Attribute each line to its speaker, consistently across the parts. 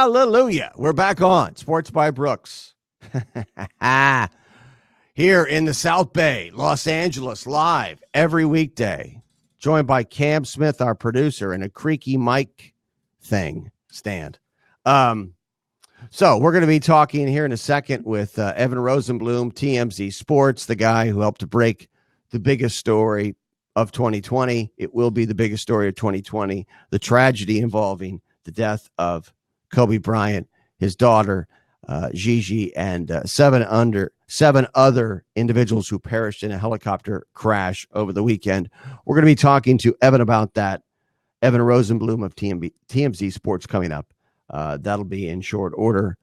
Speaker 1: Hallelujah. We're back on Sports by Brooks. Here in the South Bay, Los Angeles, live every weekday. Joined by Cam Smith, our producer, and a creaky mic stand. So we're going to be talking here in a second with Evan Rosenblum, TMZ Sports, the guy who helped to break the biggest story of 2020. It will be the biggest story of 2020, the tragedy involving the death of Kobe Bryant, his daughter, Gigi, and seven other individuals who perished in a helicopter crash over the weekend. We're going to be talking to Evan about that. Evan Rosenblum of TMZ Sports coming up. That'll be in short order.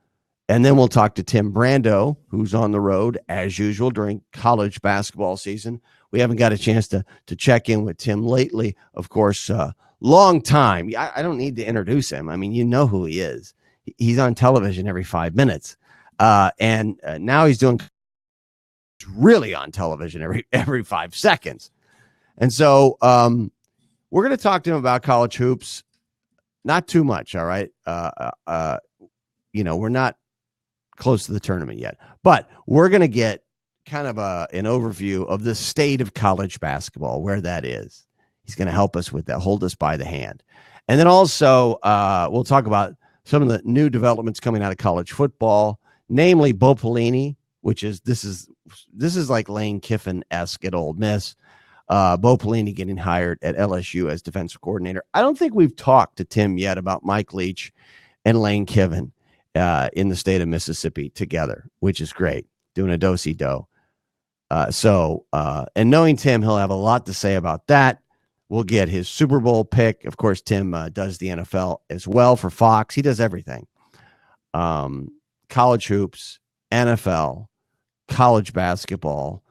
Speaker 1: And then we'll talk to Tim Brando, who's on the road as usual during college basketball season. We haven't got a chance to check in with Tim lately. Of course, long time. I don't need to introduce him. I mean, you know who he is. He's on television every 5 minutes. And now he's doing really on television every 5 seconds. And so we're going to talk to him about college hoops. Not too much, all right? We're not close to the tournament yet. But we're going to get kind of an overview of the state of college basketball, where that is. He's going to help us with that, hold us by the hand. And then also we'll talk about some of the new developments coming out of college football, namely Bo Pelini, which is this is like Lane Kiffin-esque at Ole Miss. Bo Pelini getting hired at LSU as defensive coordinator. I don't think we've talked to Tim yet about Mike Leach and Lane Kiffin in the state of Mississippi together, which is great, doing a do-si-do. And knowing Tim, he'll have a lot to say about that. We'll get his Super Bowl pick. Of course, Tim does the NFL as well for Fox. He does everything. College hoops, NFL, college basketball,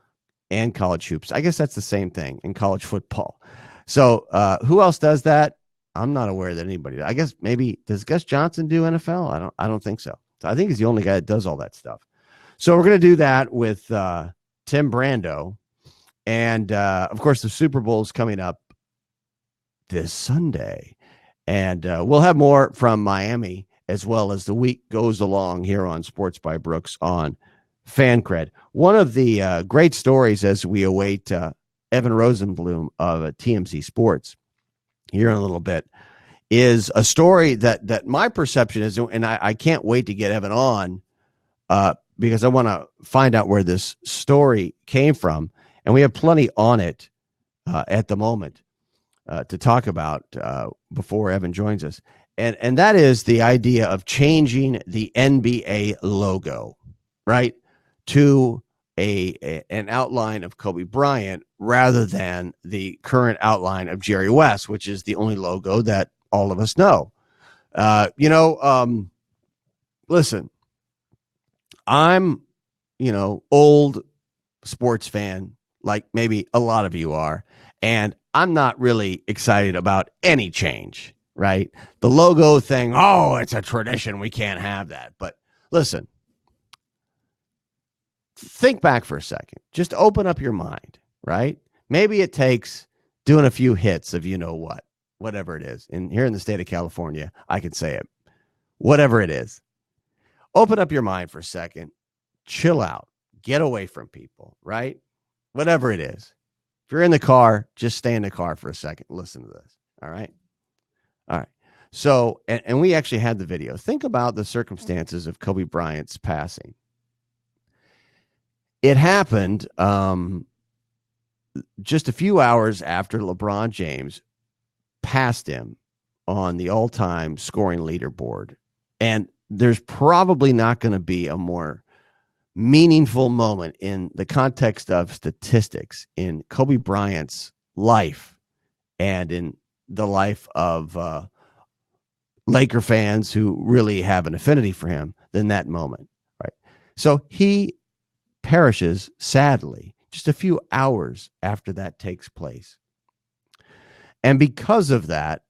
Speaker 1: and college hoops. I guess that's the same thing in college football. So who else does that? I'm not aware that anybody does. I guess maybe does Gus Johnson do NFL? I don't think so. I think he's the only guy that does all that stuff. So we're going to do that with Tim Brando. And of course, the Super Bowl is coming up this Sunday. And we'll have more from Miami as well as the week goes along here on Sports by Brooks on Fancred. One of the great stories as we await Evan Rosenblum of TMZ Sports here in a little bit is a story that my perception is, and I can't wait to get Evan on because I want to find out where this story came from. And we have plenty on it at the moment to talk about before Evan joins us. And that is the idea of changing the NBA logo, right, to an outline of Kobe Bryant rather than the current outline of Jerry West, which is the only logo that all of us know. Listen, I'm, old sports fan, like maybe a lot of you are, and I'm not really excited about any change, right? The logo thing, it's a tradition. We can't have that. But listen, think back for a second. Just open up your mind, right? Maybe it takes doing a few hits of whatever it is. And here in the state of California, I can say it. Whatever it is. Open up your mind for a second. Chill out. Get away from people, right? Whatever it is. If you're in the car, just stay in the car for a second. Listen to this. All right? All right. So, and we actually had the video. Think about the circumstances of Kobe Bryant's passing. It happened just a few hours after LeBron James passed him on the all-time scoring leaderboard. And there's probably not going to be a more meaningful moment in the context of statistics in Kobe Bryant's life and in the life of Laker fans who really have an affinity for him than that moment, right? So he perishes, sadly, just a few hours after that takes place. And because of that,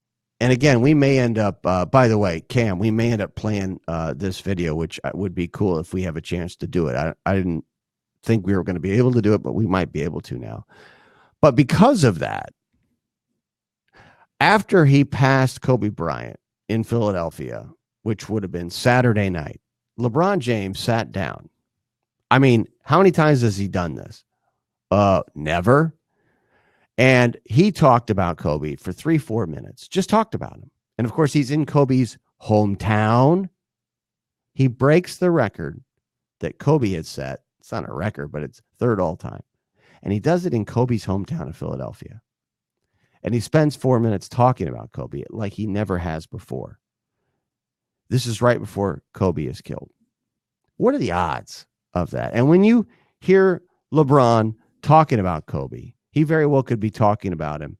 Speaker 1: and again, we may end up, by the way, Cam, we may end up playing this video, which would be cool if we have a chance to do it. I didn't think we were going to be able to do it, but we might be able to now. But because of that, after he passed Kobe Bryant in Philadelphia which would have been Saturday night, LeBron James sat down. I mean, how many times has he done this? Never. And he talked about Kobe for 3-4 minutes, just talked about him. And of course, he's in Kobe's hometown. He breaks the record that Kobe had set. It's not a record, but it's third all time. And he does it in Kobe's hometown of Philadelphia. And he spends 4 minutes talking about Kobe like he never has before. This is right before Kobe is killed. What are the odds of that? And when you hear LeBron talking about Kobe, he very well could be talking about him.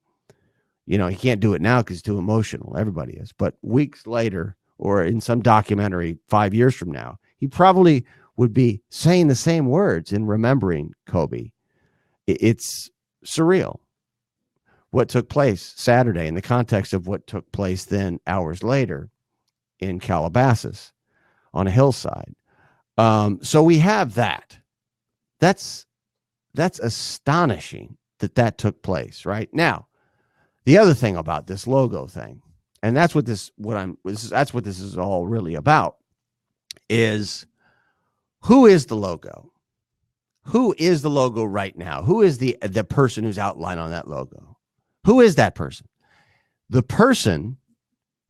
Speaker 1: You know, he can't do it now because he's too emotional. Everybody is. But weeks later, or in some documentary 5 years from now, he probably would be saying the same words and remembering Kobe. It's surreal what took place Saturday in the context of what took place then hours later in Calabasas on a hillside. So we have that. That's astonishing that took place right now. The other thing about this logo thing, and that's what this is all really about, is who is the logo? Who is the logo right now? Who is the person who's outlined on that logo? Who is that person? The person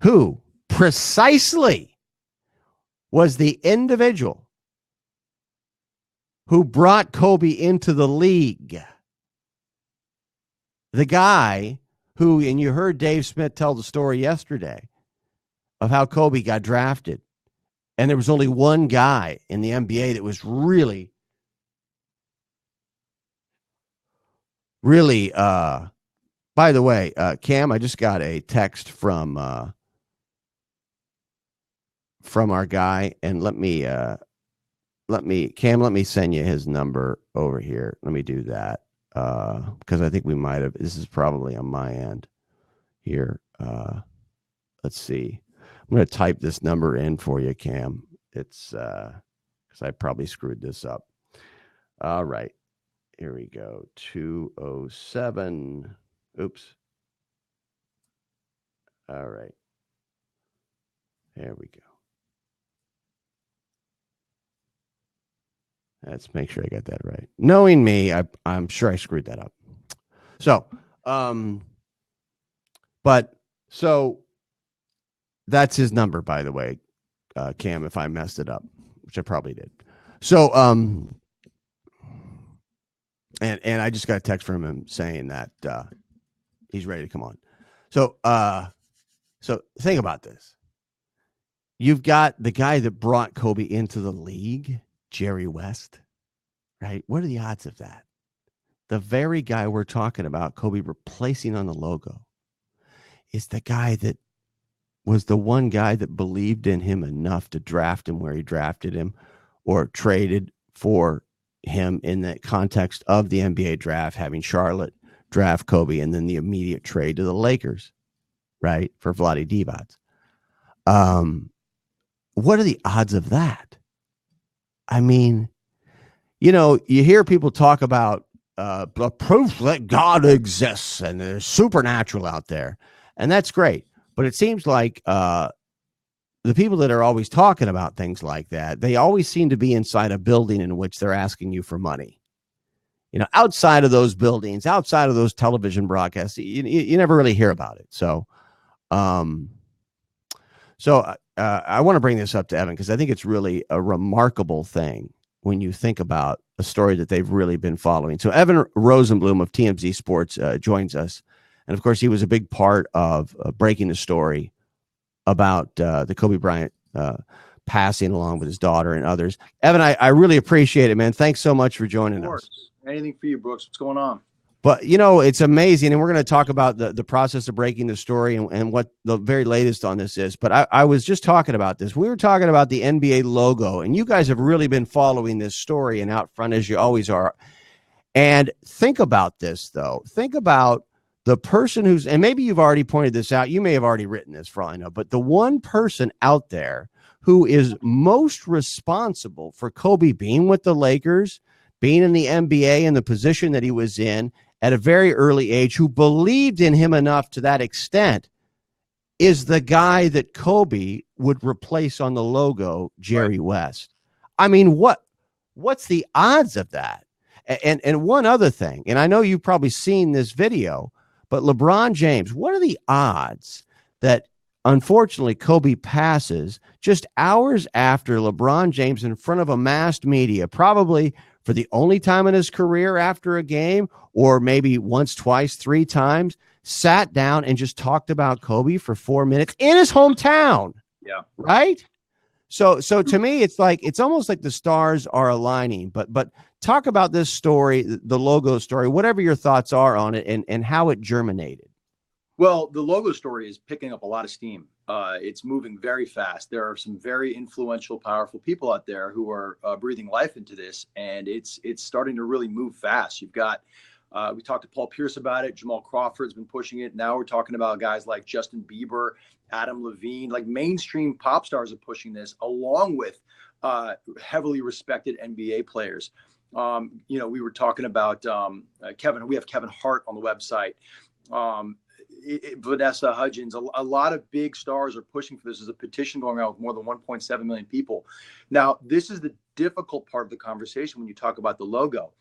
Speaker 1: who precisely was the individual who brought Kobe into the league. The guy who, and you heard Dave Smith tell the story yesterday of how Kobe got drafted. And there was only one guy in the NBA that was really, by the way, Cam, I just got a text from our guy, and let me send you his number over here. Let me do that. Because I think we might have, this is probably on my end here. Let's see. I'm going to type this number in for you, Cam. It's because I probably screwed this up. All right. Here we go. 207. Oops. All right. There we go. Let's make sure I got that right. Knowing me, I'm sure I screwed that up. So, so that's his number, by the way, Cam, if I messed it up, which I probably did. So, and I just got a text from him saying that he's ready to come on. So, so think about this. You've got the guy that brought Kobe into the league, Jerry West, right? What are the odds of that? The very guy we're talking about, Kobe replacing on the logo, is the guy that was the one guy that believed in him enough to draft him where he drafted him, or traded for him in the context of the NBA draft, having Charlotte draft Kobe and then the immediate trade to the Lakers, right, for Vlade Divac. What are the odds of that? I mean, you know, you hear people talk about the proof that God exists and there's supernatural out there, and that's great. But it seems like the people that are always talking about things like that, they always seem to be inside a building in which they're asking you for money. You know, outside of those buildings, outside of those television broadcasts, you never really hear about it. So, I want to bring this up to Evan because I think it's really a remarkable thing when you think about a story that they've really been following. So Evan Rosenblum of TMZ Sports joins us. And of course, he was a big part of breaking the story about the Kobe Bryant passing, along with his daughter and others. Evan, I really appreciate it, man. Thanks so much for joining us.
Speaker 2: Anything for you, Brooks. What's going on?
Speaker 1: But, you know, it's amazing. And we're going to talk about the process of breaking the story and what the very latest on this is. But I was just talking about this. We were talking about the NBA logo, and you guys have really been following this story and out front as you always are. And think about this, though. Think about the person who's, and maybe you've already pointed this out. You may have already written this for all I know, but the one person out there who is most responsible for Kobe being with the Lakers, being in the NBA in the position that he was in at a very early age, who believed in him enough to that extent, is the guy that Kobe would replace on the logo, Jerry West. I mean, what's the odds of that? And one other thing, and I know you've probably seen this video, but LeBron James, what are the odds that unfortunately Kobe passes just hours after LeBron James in front of a massed media, probably for the only time in his career after a game, or maybe once, twice, three times, sat down and just talked about Kobe for 4 minutes in his hometown?
Speaker 2: Yeah.
Speaker 1: Right. So to me, it's almost like the stars are aligning. But talk about this story, the logo story, whatever your thoughts are on it, and how it germinated.
Speaker 2: Well, the logo story is picking up a lot of steam. It's moving very fast. There are some very influential, powerful people out there who are breathing life into this, and it's starting to really move fast. You've got we talked to Paul Pierce about it. Jamal Crawford's been pushing it. Now we're talking about guys like Justin Bieber, Adam Levine, like mainstream pop stars are pushing this, along with heavily respected NBA players. We were talking about Kevin. We have Kevin Hart on the website. Vanessa Hudgens, a lot of big stars are pushing for this. There's a petition going around with more than 1.7 million people. Now, this is the difficult part of the conversation when you talk about the logo.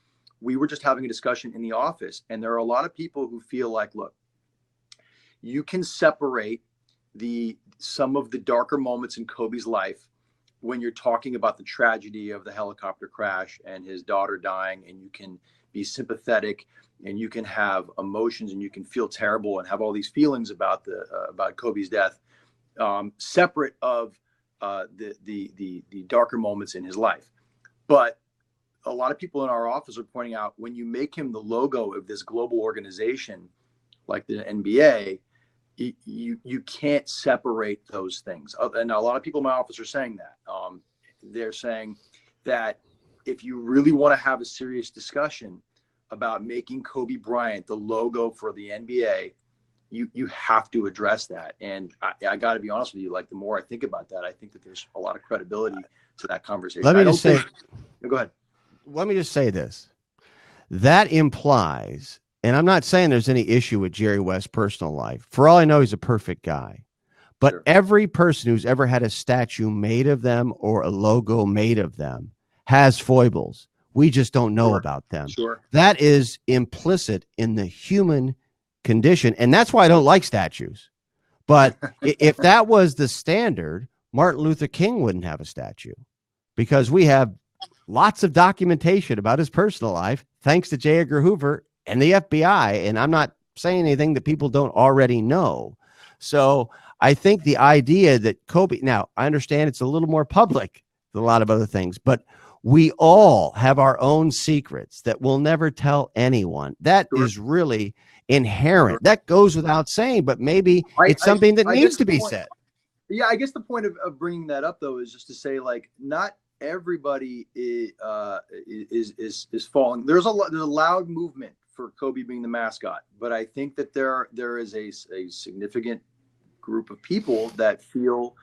Speaker 2: We were just having a discussion in the office, and there are a lot of people who feel like, look, you can separate some of the darker moments in Kobe's life when you're talking about the tragedy of the helicopter crash and his daughter dying, and you can be sympathetic and you can have emotions and you can feel terrible and have all these feelings about Kobe's death, separate of the darker moments in his life. But a lot of people in our office are pointing out, when you make him the logo of this global organization like the NBA, you can't separate those things. And a lot of people in my office are saying that. They're saying that if you really want to have a serious discussion about making Kobe Bryant the logo for the NBA, you have to address that. And I got to be honest with you, like, the more I think about that, I think that there's a lot of credibility to that conversation.
Speaker 1: Let me just say,
Speaker 2: go ahead.
Speaker 1: Let me just say this. That implies, and I'm not saying there's any issue with Jerry West's personal life. For all I know, he's a perfect guy. But
Speaker 2: Sure.
Speaker 1: Every person who's ever had a statue made of them or a logo made of them has foibles. We just don't know about them.
Speaker 2: Sure.
Speaker 1: That is implicit in the human condition. And that's why I don't like statues. But if that was the standard, Martin Luther King wouldn't have a statue, because we have lots of documentation about his personal life, thanks to J. Edgar Hoover and the FBI. And I'm not saying anything that people don't already know. So I think the idea that Kobe, now I understand it's a little more public than a lot of other things, but we all have our own secrets that we'll never tell anyone. That is really inherent. That goes without saying, but maybe it's something that needs to be said.
Speaker 2: Yeah, I guess the point of bringing that up, though, is just to say, like, not everybody is falling. There's a loud movement for Kobe being the mascot, but I think that there is a significant group of people that feel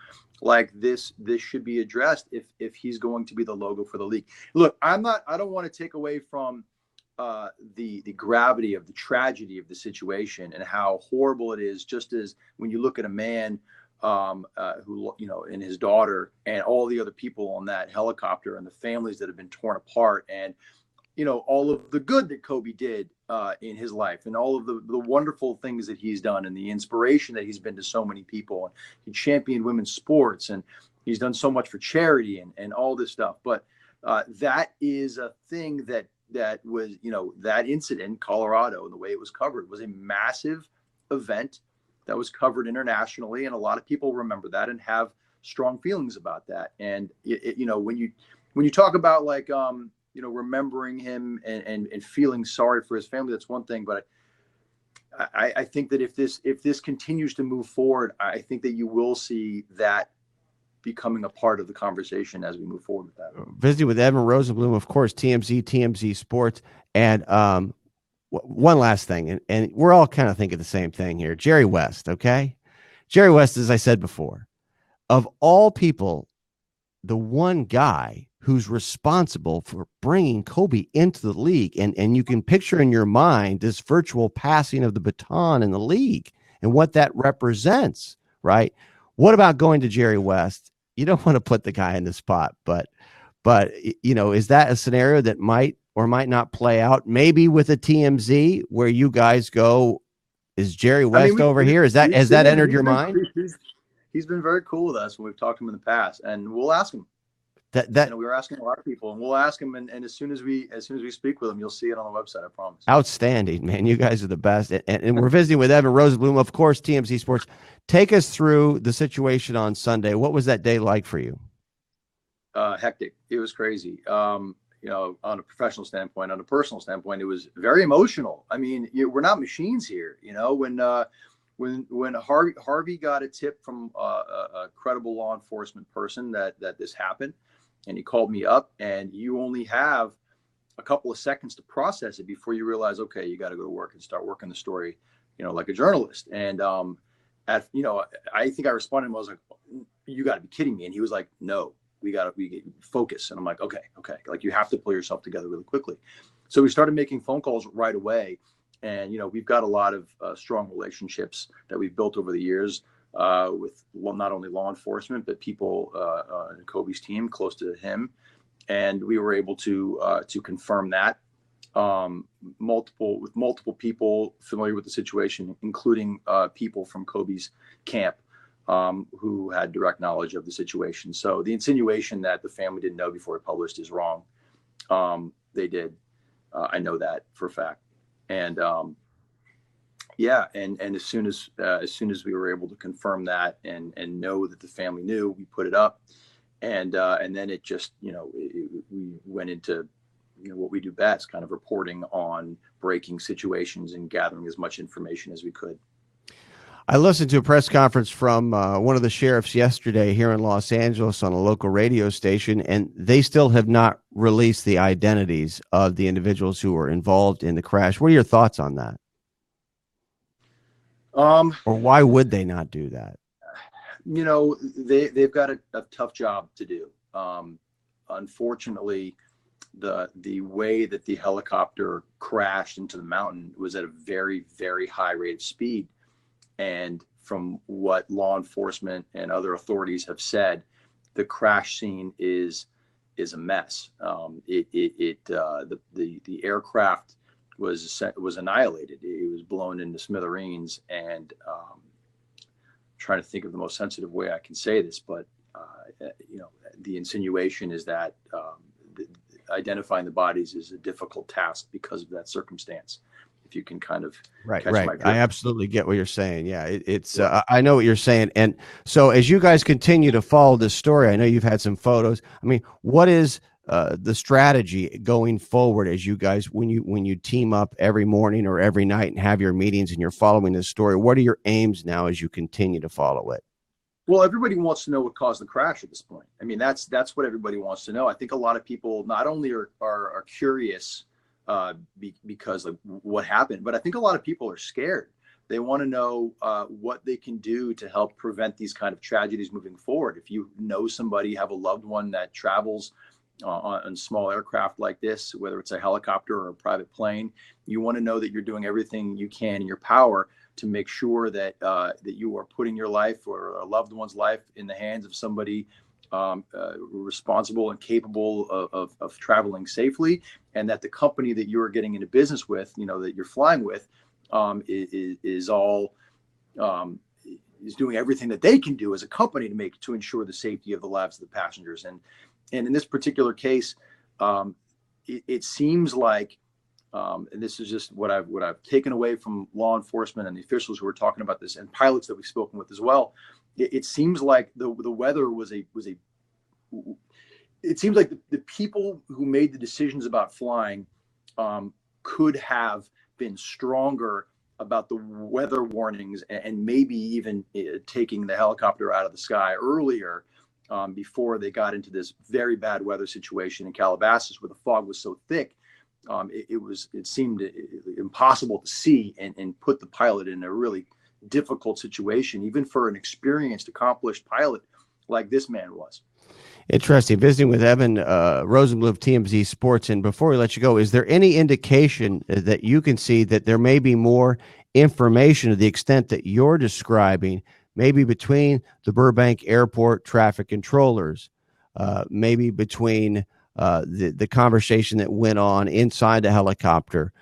Speaker 2: like this should be addressed if he's going to be the logo for the league. Look, I don't want to take away from the gravity of the tragedy of the situation and how horrible it is, just as when you look at a man who, and his daughter and all the other people on that helicopter and the families that have been torn apart, and all of the good that Kobe did in his life, and all of the wonderful things that he's done, and the inspiration that he's been to so many people. And he championed women's sports, and he's done so much for charity and all this stuff. But that is a thing that was, that incident in Colorado, and the way it was covered was a massive event that was covered internationally. And a lot of people remember that and have strong feelings about that. And when you talk about, like, remembering him and feeling sorry for his family, that's one thing. But I think that if this continues to move forward, I think that you will see that becoming a part of the conversation as we move forward with that.
Speaker 1: Visiting with Evan Rosenblum, of course, TMZ Sports. And one last thing, and we're all kind of thinking the same thing here. Jerry West, okay? Jerry West, as I said before, of all people, the one guy who's responsible for bringing Kobe into the league. And you can picture in your mind this virtual passing of the baton in the league and what that represents, right? What about going to Jerry West? You don't want to put the guy in the spot, but is that a scenario that might or might not play out? Maybe with a TMZ where you guys go, is Jerry West over here? Has that entered your mind?
Speaker 2: He's been very cool with us when we've talked to him in the past, and we'll ask him. We were asking a lot of people, and we'll ask him. And as soon as we speak with him, you'll see it on the website. I promise.
Speaker 1: Outstanding, man. You guys are the best. And we're visiting with Evan Rosenblum, of course, TMZ Sports. Take us through the situation on Sunday. What was that day like for you?
Speaker 2: Hectic. It was crazy. On a professional standpoint, on a personal standpoint, it was very emotional. I mean, we're not machines here. When Harvey got a tip from a credible law enforcement person that this happened, and he called me up, and you only have a couple of seconds to process it before you realize, okay, you got to go to work and start working the story, like a journalist. And I think I responded to him. I was like, you got to be kidding me. And he was like, no, we focus. And I'm like, okay. Like, you have to pull yourself together really quickly. So we started making phone calls right away. And, we've got a lot of strong relationships that we've built over the years with not only law enforcement, but people in Kobe's team close to him. And we were able to confirm that multiple people familiar with the situation, including people from Kobe's camp who had direct knowledge of the situation. So the insinuation that the family didn't know before it published is wrong. They did. I know that for a fact. And and as soon as we were able to confirm that and know that the family knew, we put it up, and then it just we went into what we do best, kind of reporting on breaking situations and gathering as much information as we could.
Speaker 1: I listened to a press conference from one of the sheriffs yesterday here in Los Angeles on a local radio station, and they still have not released the identities of the individuals who were involved in the crash. What are your thoughts on that? Or why would they not do that?
Speaker 2: They've got a tough job to do. Unfortunately, the way that the helicopter crashed into the mountain was at a very, very high rate of speed. And from what law enforcement and other authorities have said, the crash scene is a mess. The aircraft was annihilated. It was blown into smithereens. And trying to think of the most sensitive way I can say this, but the insinuation is that identifying the bodies is a difficult task because of that circumstance. If you can kind of
Speaker 1: right. I absolutely get what you're saying. Yeah, it's I know what you're saying. And so as you guys continue to follow this story, I know you've had some photos. I mean, what is the strategy going forward as you guys, when you team up every morning or every night and have your meetings and you're following this story? What are your aims now as you continue to follow it?
Speaker 2: Well, everybody wants to know what caused the crash at this point. I mean, that's what everybody wants to know. I think a lot of people not only are curious because of what happened, but I think a lot of people are scared. They want to know what they can do to help prevent these kind of tragedies moving forward. If you know somebody, have a loved one that travels on small aircraft like this, whether it's a helicopter or a private plane, you want to know that you're doing everything you can in your power to make sure that you are putting your life or a loved one's life in the hands of somebody responsible and capable of traveling safely, and that the company that you are getting into business with, that you're flying with, is doing everything that they can do as a company to ensure the safety of the lives of the passengers. And in this particular case, it seems like, and this is just what I've taken away from law enforcement and the officials who are talking about this, and pilots that we've spoken with as well. It seems like the weather it seems like the people who made the decisions about flying could have been stronger about the weather warnings and maybe even taking the helicopter out of the sky earlier before they got into this very bad weather situation in Calabasas, where the fog was so thick. It seemed impossible to see and put the pilot in a really difficult situation, even for an experienced, accomplished pilot like this man was.
Speaker 1: Interesting. Visiting with Evan Rosenblum of TMZ Sports. And before we let you go, is there any indication that you can see that there may be more information to the extent that you're describing maybe between the Burbank Airport traffic controllers, maybe between the conversation that went on inside the helicopter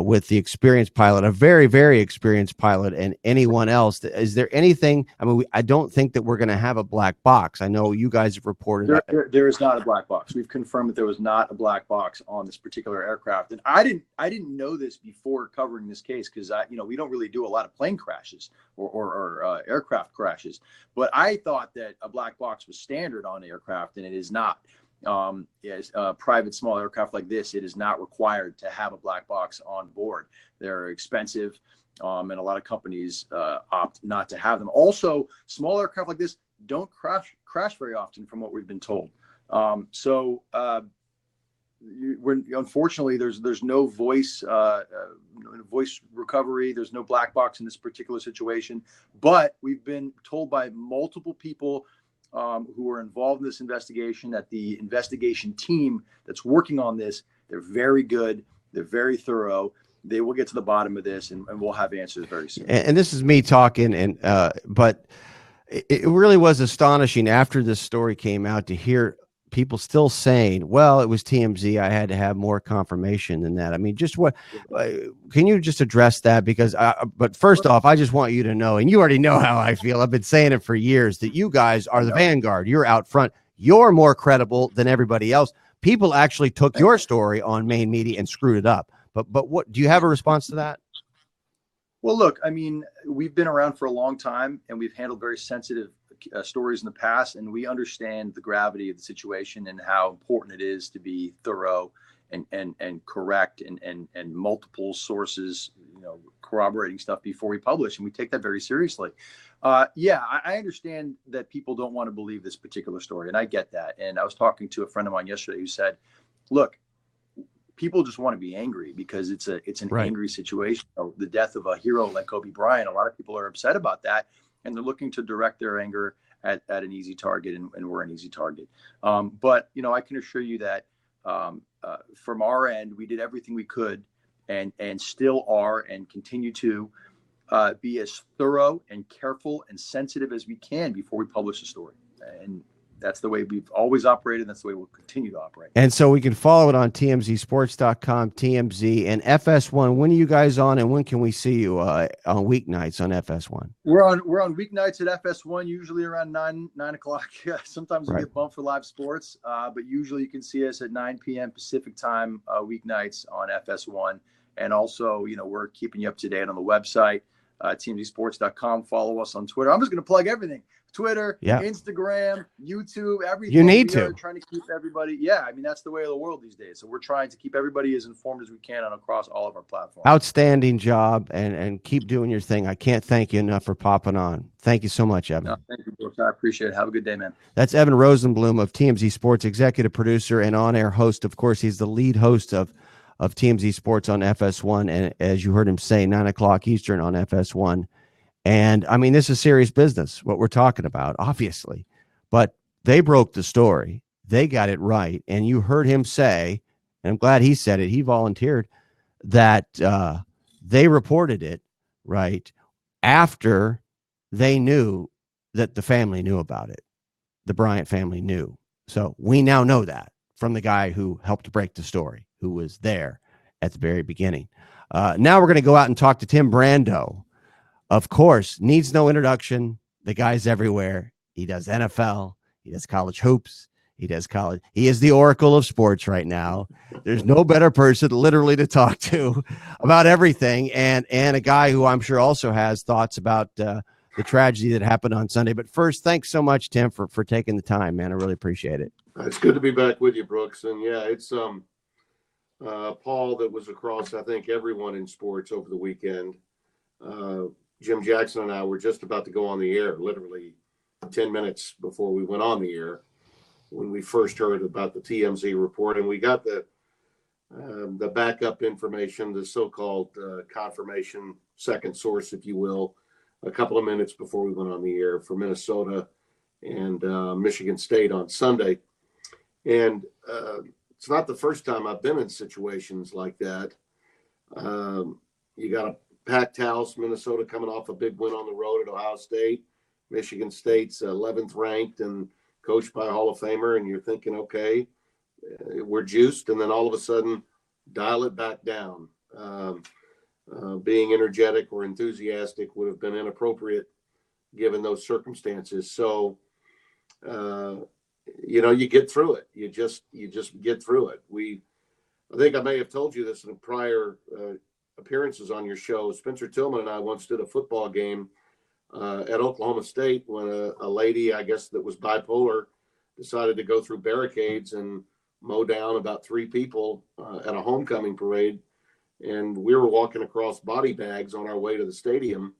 Speaker 1: with the experienced pilot, a very, very experienced pilot, and anyone else. Is there anything? I mean, I don't think that we're going to have a black box. I know you guys have reported.
Speaker 2: There is not a black box. We've confirmed that there was not a black box on this particular aircraft, and I didn't know this before covering this case because we don't really do a lot of plane crashes or aircraft crashes, but I thought that a black box was standard on aircraft, and it is not. As a private small aircraft like this, it is not required to have a black box on board. They're expensive, and a lot of companies opt not to have them. Also, small aircraft like this don't crash very often, from what we've been told. Unfortunately, there's no voice recovery. There's no black box in this particular situation. But we've been told by multiple people who are involved in this investigation that the investigation team that's working on this, they're very good. They're very thorough. They will get to the bottom of this, and we'll have answers very soon.
Speaker 1: And this is me talking, but it really was astonishing after this story came out to hear people still saying, well, it was TMZ. I had to have more confirmation than that. I mean, just what, can you just address that? Because, but first off, I just want you to know, and you already know how I feel. I've been saying it for years, that you guys are the vanguard. You're out front. You're more credible than everybody else. People actually took your story on main media and screwed it up. But what, do you have a response to that?
Speaker 2: Well, look, I mean, we've been around for a long time, and we've handled very sensitive stories in the past, and we understand the gravity of the situation and how important it is to be thorough and correct and multiple sources, corroborating stuff before we publish, and we take that very seriously. I understand that people don't want to believe this particular story, and I get that. And I was talking to a friend of mine yesterday who said, look, people just want to be angry because it's an right. angry situation. The death of a hero like Kobe Bryant, a lot of people are upset about that, and they're looking to direct their anger at an easy target, and we're an easy target. But I can assure you that from our end, we did everything we could, and still are, and continue to be as thorough and careful and sensitive as we can before we publish a story. And that's the way we've always operated. That's the way we'll continue to operate. And
Speaker 1: so we can follow it on tmzsports.com, TMZ, and FS1. When are you guys on, and when can we see you on weeknights on FS1?
Speaker 2: We're on weeknights at FS1, usually around 9 o'clock. Sometimes we get bumped for live sports, but usually you can see us at 9 p.m. Pacific time weeknights on FS1. And also, we're keeping you up to date on the website, tmzsports.com. Follow us on Twitter. I'm just going to plug everything. Twitter, Instagram, YouTube, everything.
Speaker 1: You need
Speaker 2: to. Trying to keep everybody. Yeah, I mean, that's the way of the world these days. So we're trying to keep everybody as informed as we can across all of our platforms.
Speaker 1: Outstanding job, and keep doing your thing. I can't thank you enough for popping on. Thank you so much, Evan.
Speaker 2: No, thank you, Brooks. I appreciate it. Have a good day, man.
Speaker 1: That's Evan Rosenblum of TMZ Sports, executive producer and on-air host. Of course, he's the lead host of TMZ Sports on FS1, and as you heard him say, 9 o'clock Eastern on FS1. And I mean, this is serious business, what we're talking about, obviously. But they broke the story. They got it right. And you heard him say, and I'm glad he said it, he volunteered, that they reported it, right, after they knew that the family knew about it. The Bryant family knew. So we now know that from the guy who helped break the story, who was there at the very beginning. Now we're going to go out and talk to Tim Brando. Of course, needs no introduction. The guy's everywhere. He does NFL. He does college hoops. He does college. He is the oracle of sports right now. There's no better person literally to talk to about everything. And a guy who I'm sure also has thoughts about the tragedy that happened on Sunday. But first, thanks so much, Tim, for taking the time, man. I really appreciate it.
Speaker 3: It's good to be back with you, Brooks. And yeah, it's Paul that was across, I think, everyone in sports over the weekend. Jim Jackson and I were just about to go on the air, literally 10 minutes before we went on the air, when we first heard about the TMZ report. And we got the backup information, the so-called confirmation second source, if you will, a couple of minutes before we went on the air for Minnesota and Michigan State on Sunday. And it's not the first time I've been in situations like that. You got a packed house, Minnesota coming off a big win on the road at Ohio State. Michigan State's 11th ranked and coached by a Hall of Famer, and you're thinking, okay, we're juiced, and then all of a sudden dial it back down. Being energetic or enthusiastic would have been inappropriate given those circumstances. So, you get through it. You just get through it. I think I may have told you this in prior appearances on your show. Spencer Tillman and I once did a football game at Oklahoma State when a lady, I guess that was bipolar, decided to go through barricades and mow down about 3 people at a homecoming parade. And we were walking across body bags on our way to the stadium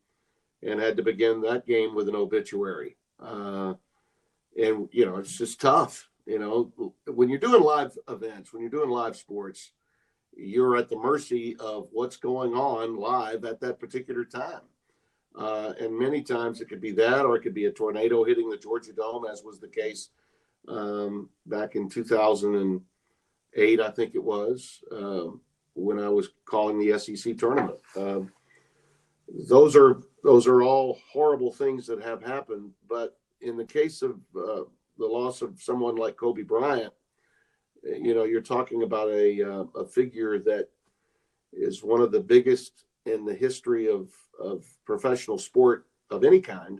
Speaker 3: and had to begin that game with an obituary. And, it's just tough. When you're doing live events, when you're doing live sports, you're at the mercy of what's going on live at that particular time. And many times it could be that, or it could be a tornado hitting the Georgia Dome, as was the case back in 2008, I think it was, when I was calling the SEC tournament. Those are all horrible things that have happened. But in the case of the loss of someone like Kobe Bryant, you're talking about a figure that is one of the biggest in the history of professional sport of any kind,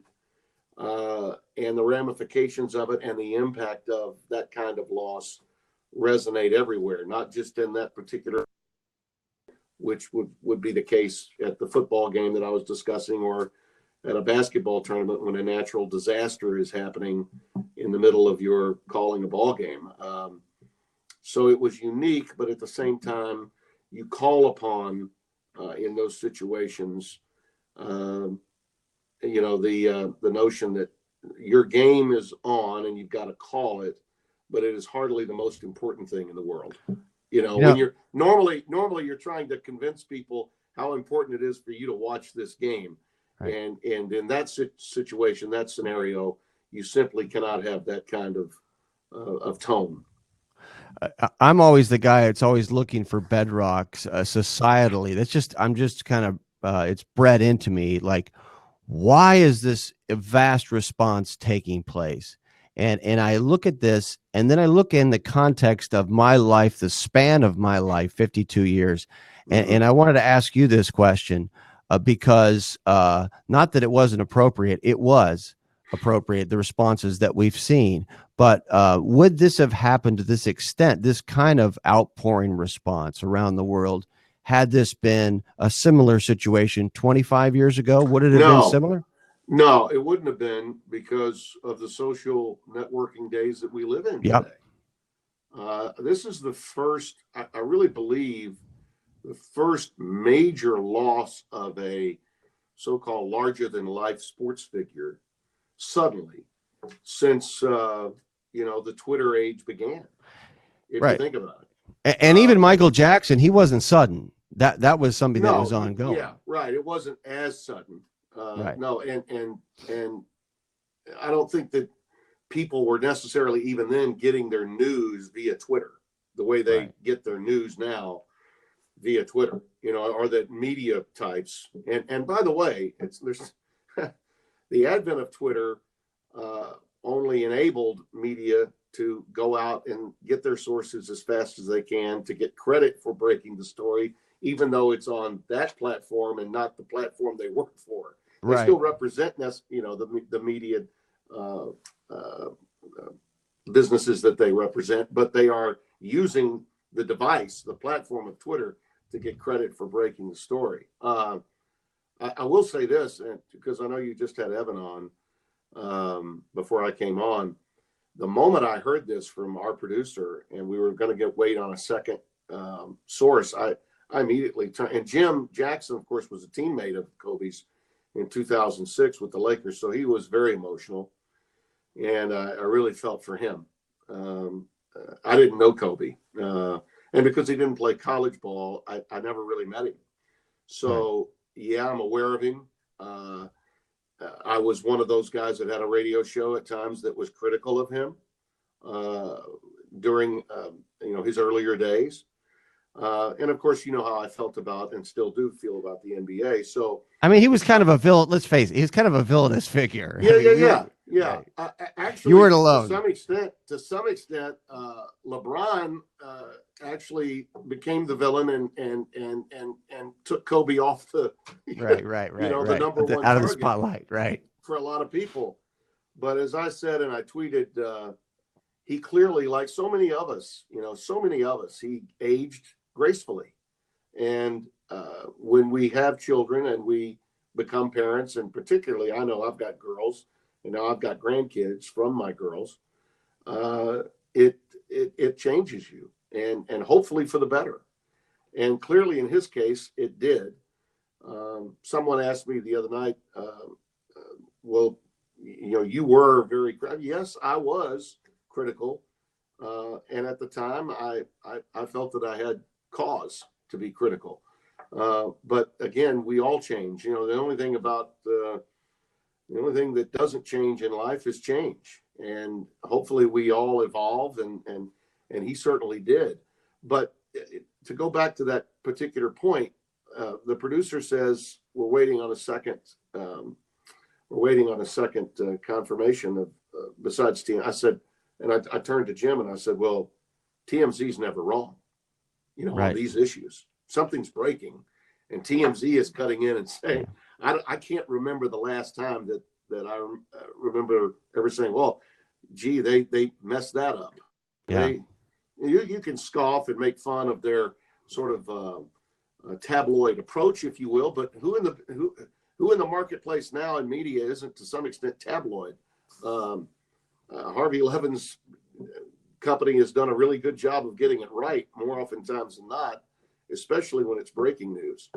Speaker 3: and the ramifications of it and the impact of that kind of loss resonate everywhere, not just in that particular, which would be the case at the football game that I was discussing, or at a basketball tournament when a natural disaster is happening in the middle of your calling a ball game. So it was unique, but at the same time, you call upon in those situations, the notion that your game is on and you've got to call it, but it is hardly the most important thing in the world. When you're normally you're trying to convince people how important it is for you to watch this game. Right. And in that situation, that scenario, you simply cannot have that kind of tone.
Speaker 1: I'm always the guy that's always looking for bedrocks societally. I'm just kind of, it's bred into me. Like, why is this vast response taking place? And I look at this, and then I look in the context of my life, the span of my life, 52 years. And I wanted to ask you this question because not that it wasn't appropriate, it was appropriate, the responses that we've seen. But would this have happened to this extent, this kind of outpouring response around the world, had this been a similar situation 25 years ago? Would it have been similar?
Speaker 3: No, it wouldn't have been, because of the social networking days that we live in today. This is the first, I really believe, the first major loss of a so-called larger-than-life sports figure suddenly since, the Twitter age began, if you think about it.
Speaker 1: And even Michael Jackson, he wasn't sudden. That was something that was ongoing.
Speaker 3: Yeah, right. It wasn't as sudden.
Speaker 1: Right.
Speaker 3: No, and I don't think that people were necessarily even then getting their news via Twitter the way they get their news now via Twitter, or that media types. And by the way, there's the advent of Twitter only enabled media to go out and get their sources as fast as they can to get credit for breaking the story, even though it's on that platform and not the platform they work for. They still represent the media businesses that they represent, but they are using the device, the platform of Twitter, to get credit for breaking the story. I will say this, because I know you just had Evan on before I came on. The moment I heard this from our producer, and we were going to wait on a second source, I immediately turned. And Jim Jackson, of course, was a teammate of Kobe's in 2006 with the Lakers, so he was very emotional, and I really felt for him. I didn't know Kobe, and because he didn't play college ball, I never really met him. So yeah, I'm aware of him. I was one of those guys that had a radio show at times that was critical of him during his earlier days. And of course, you know how I felt about and still do feel about the NBA. So,
Speaker 1: I mean, he was kind of a villain. Let's face it, he was kind of a villainous figure. I
Speaker 3: yeah,
Speaker 1: mean,
Speaker 3: yeah,
Speaker 1: we were,
Speaker 3: yeah, yeah.
Speaker 1: right. You
Speaker 3: Actually,
Speaker 1: weren't alone.
Speaker 3: to some extent, LeBron actually became the villain and took Kobe off the,
Speaker 1: Right.
Speaker 3: the number one
Speaker 1: Out of the
Speaker 3: target
Speaker 1: spotlight. Right.
Speaker 3: for a lot of people. But as I said, and I tweeted, he clearly, like so many of us, he aged gracefully. And when we have children and we become parents, and particularly, I know I've got girls, and now I've got grandkids from my girls. It changes you, and hopefully for the better. And clearly, in his case, it did. Someone asked me the other night, well, you were very, yes, I was critical. And at the time, I felt that I had cause to be critical. But again, we all change. The only thing that doesn't change in life is change. And hopefully we all evolve, and he certainly did. But to go back to that particular point, the producer says we're waiting on a second. Confirmation of besides TM. I said, and I turned to Jim and I said, well, TMZ's never wrong,
Speaker 1: Right.
Speaker 3: on these issues. Something's breaking, and TMZ is cutting in and saying, I can't remember the last time that I remember ever saying, well, gee, they messed that up.
Speaker 1: Yeah.
Speaker 3: You can scoff and make fun of their sort of tabloid approach, if you will, but who in the marketplace now in media isn't to some extent tabloid? Harvey Levin's company has done a really good job of getting it right more oftentimes than not, especially when it's breaking news.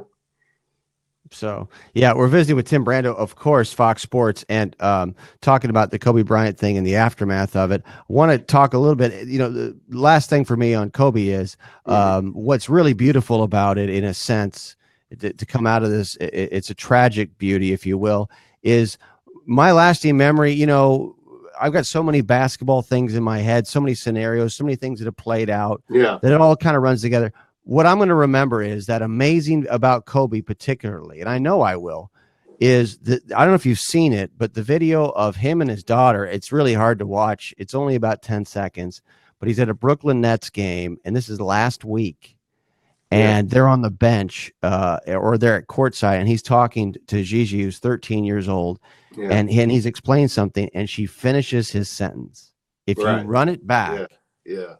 Speaker 1: So, yeah, we're visiting with Tim Brando, of course, Fox Sports, and talking about the Kobe Bryant thing and the aftermath of it. I want to talk a little bit, the last thing for me on Kobe is what's really beautiful about it, in a sense, to come out of this, it's a tragic beauty, if you will, is my lasting memory. I've got so many basketball things in my head, so many scenarios, so many things that have played out, that it all kind of runs together. What I'm going to remember is that amazing about Kobe particularly, and I know I will, is that I don't know if you've seen it, but the video of him and his daughter, it's really hard to watch. It's only about 10 seconds, but he's at a Brooklyn Nets game, and this is last week, and they're on the bench or they're at courtside, and he's talking to Gigi, who's 13 years old, and he's explaining something, and she finishes his sentence. If you run it back.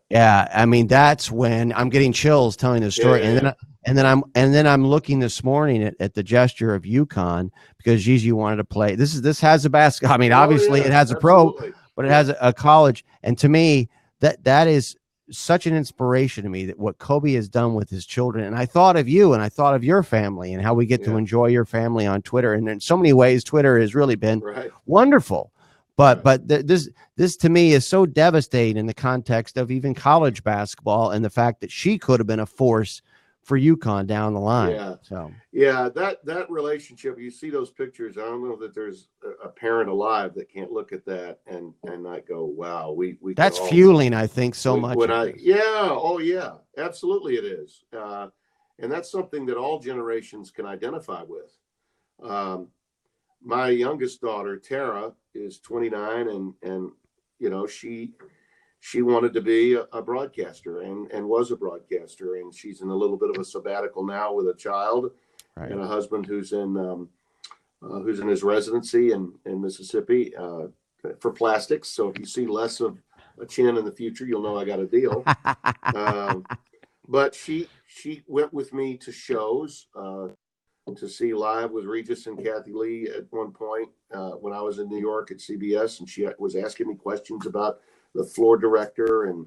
Speaker 1: Yeah. I mean, that's when I'm getting chills telling the story. And then I'm looking this morning at the gesture of UConn, because Gigi wanted to play. This has a basketball. I mean, obviously it has a pro, but it has a college. And to me, that is such an inspiration to me, that what Kobe has done with his children. And I thought of you, and I thought of your family, and how we get to enjoy your family on Twitter. And in so many ways, Twitter has really been wonderful. But this to me is so devastating in the context of even college basketball, and the fact that she could have been a force for UConn down the line.
Speaker 3: That relationship, you see those pictures. I don't know that there's a parent alive that can't look at that and not go, wow, we
Speaker 1: that's fueling, I think, so much.
Speaker 3: Absolutely it is. And that's something that all generations can identify with. My youngest daughter, Tara, is 29, and she wanted to be a broadcaster and was a broadcaster, and she's in a little bit of a sabbatical now with a child and a husband who's in his residency in Mississippi for plastics. So if you see less of a chin in the future, you'll know I got a deal. But she went with me to shows. To see live with Regis and Kathy Lee at one point when I was in New York at CBS, and she was asking me questions about the floor director, and